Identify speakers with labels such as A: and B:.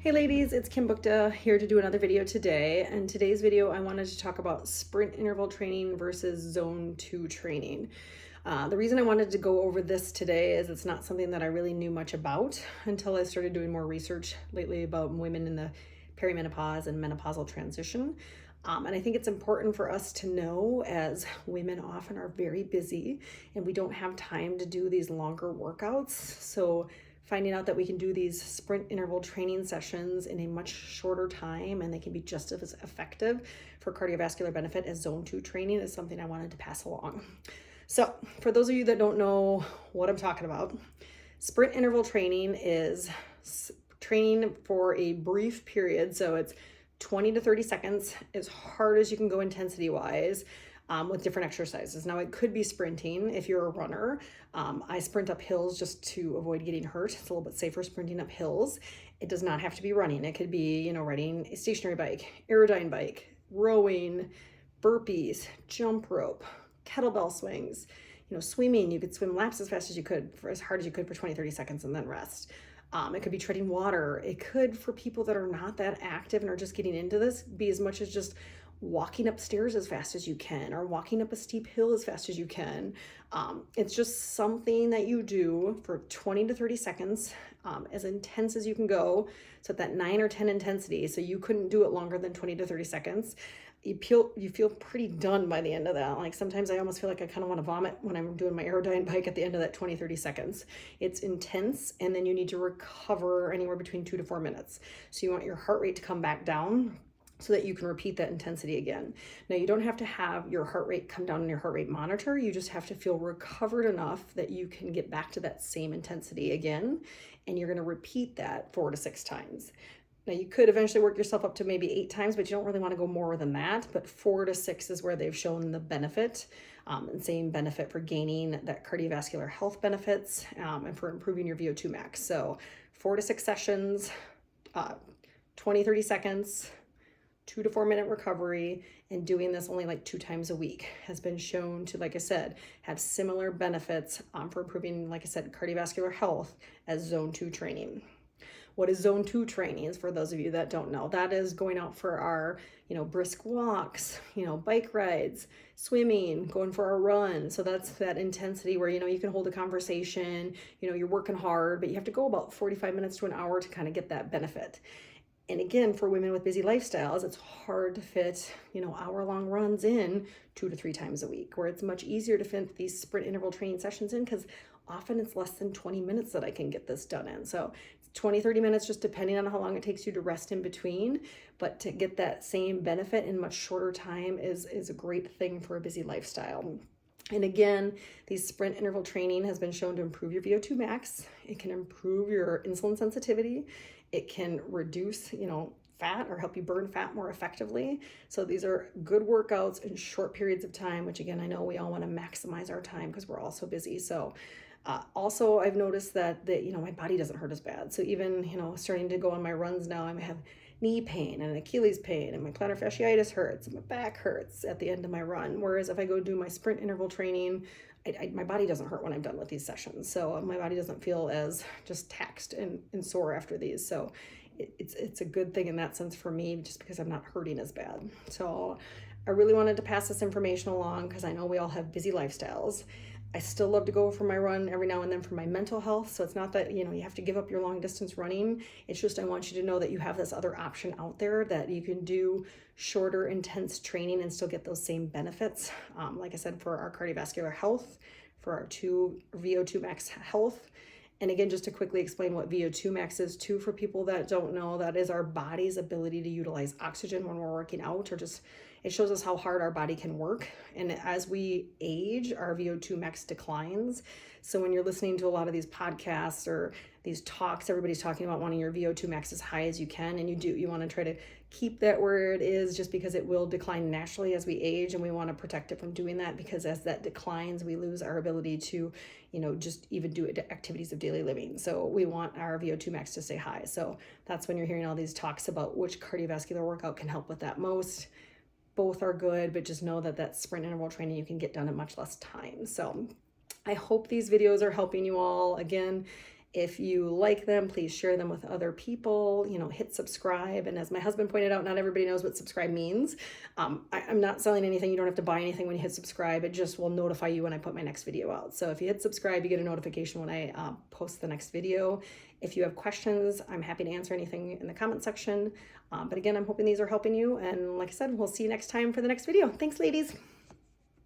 A: Hey ladies, it's Kim Bukta here to do another video today. And today's video, I wanted to talk about sprint interval training versus zone 2 training. The reason I wanted to go over this today is it's not something that I really knew much about until I started doing more research lately about women in the perimenopause and menopausal transition. And I think it's important for us to know, as women often are very busy and we don't have time to do these longer workouts. So finding out that we can do these sprint interval training sessions in a much shorter time and they can be just as effective for cardiovascular benefit as zone 2 training is something I wanted to pass along. So for those of you that don't know what I'm talking about, sprint interval training is training for a brief period. So it's 20 to 30 seconds, as hard as you can go intensity wise, with different exercises. Now, it could be sprinting if you're a runner. I sprint up hills just to avoid getting hurt. It's a little bit safer sprinting up hills. It does not have to be running. It could be, riding a stationary bike, Aerodyne bike, rowing, burpees, jump rope, kettlebell swings, swimming. You could swim laps as fast as you could, for as hard as you could for 20, 30 seconds and then rest. It could be treading water. It could, for people that are not that active and are just getting into this, be as much as just walking upstairs as fast as you can or walking up a steep hill as fast as you can. It's just something that you do for 20 to 30 seconds, as intense as you can go. So at that 9 or 10 intensity, so you couldn't do it longer than 20 to 30 seconds. You feel pretty done by the end of that. Like sometimes I almost feel like I kind of want to vomit when I'm doing my Aerodyne bike at the end of that 20, 30 seconds. It's intense, and then you need to recover anywhere between 2 to 4 minutes. So you want your heart rate to come back down so that you can repeat that intensity again. Now, you don't have to have your heart rate come down on your heart rate monitor. You just have to feel recovered enough that you can get back to that same intensity again. And you're gonna repeat that 4 to 6 times. Now, you could eventually work yourself up to maybe 8 times, but you don't really want to go more than that. But 4 to 6 is where they've shown the benefit, and same benefit for gaining that cardiovascular health benefits, and for improving your VO2 max. So 4 to 6 sessions, 20, 30 seconds, 2 to 4 minute recovery, and doing this only like 2 times a week has been shown to, like I said, have similar benefits for improving, like I said, cardiovascular health as zone 2 training. What is zone 2 training is, for those of you that don't know, that is going out for our, brisk walks, bike rides, swimming, going for a run. So that's that intensity where, you can hold a conversation, you're working hard, but you have to go about 45 minutes to an hour to kind of get that benefit. And again, for women with busy lifestyles, it's hard to fit, hour-long runs in 2 to 3 times a week, where it's much easier to fit these sprint interval training sessions in, because often it's less than 20 minutes that I can get this done in. So 20, 30 minutes, just depending on how long it takes you to rest in between. But to get that same benefit in much shorter time is a great thing for a busy lifestyle. And again, these sprint interval training has been shown to improve your VO2 max. It can improve your insulin sensitivity. It can reduce, fat, or help you burn fat more effectively. So these are good workouts in short periods of time, which again, I know we all want to maximize our time because we're all so busy. So also, I've noticed that my body doesn't hurt as bad. So even, starting to go on my runs now, I have knee pain and Achilles pain, and my plantar fasciitis hurts, and my back hurts at the end of my run. Whereas if I go do my sprint interval training, my body doesn't hurt when I'm done with these sessions. So my body doesn't feel as just taxed and sore after these. So it's a good thing in that sense for me, just because I'm not hurting as bad. So I really wanted to pass this information along because I know we all have busy lifestyles. I still love to go for my run every now and then for my mental health. So it's not that, you have to give up your long distance running. It's just, I want you to know that you have this other option out there, that you can do shorter, intense training and still get those same benefits. Like I said, for our cardiovascular health, for our VO2 max health. And again, just to quickly explain what VO2 max is too, for people that don't know, that is our body's ability to utilize oxygen when we're working out, or just, it shows us how hard our body can work. And as we age, our VO2 max declines. So when you're listening to a lot of these podcasts or these talks, everybody's talking about wanting your VO2 max as high as you can. And you want to try to keep that where it is, just because it will decline naturally as we age. And we want to protect it from doing that, because as that declines, we lose our ability to, just even do activities of daily living. So we want our VO2 max to stay high. So that's when you're hearing all these talks about which cardiovascular workout can help with that most. Both are good, but just know that sprint interval training you can get done in much less time. So I hope these videos are helping you all. Again, If you like them, please share them with other people, you know, hit subscribe. And as my husband pointed out, not everybody knows what subscribe means. I'm not selling anything. You don't have to buy anything when you hit subscribe. It just will notify you when I put my next video out. So if you hit subscribe, you get a notification when I post the next video. If you have questions, I'm happy to answer anything in the comment section. But again, I'm hoping these are helping you. And like I said, we'll see you next time for the next video. Thanks, ladies.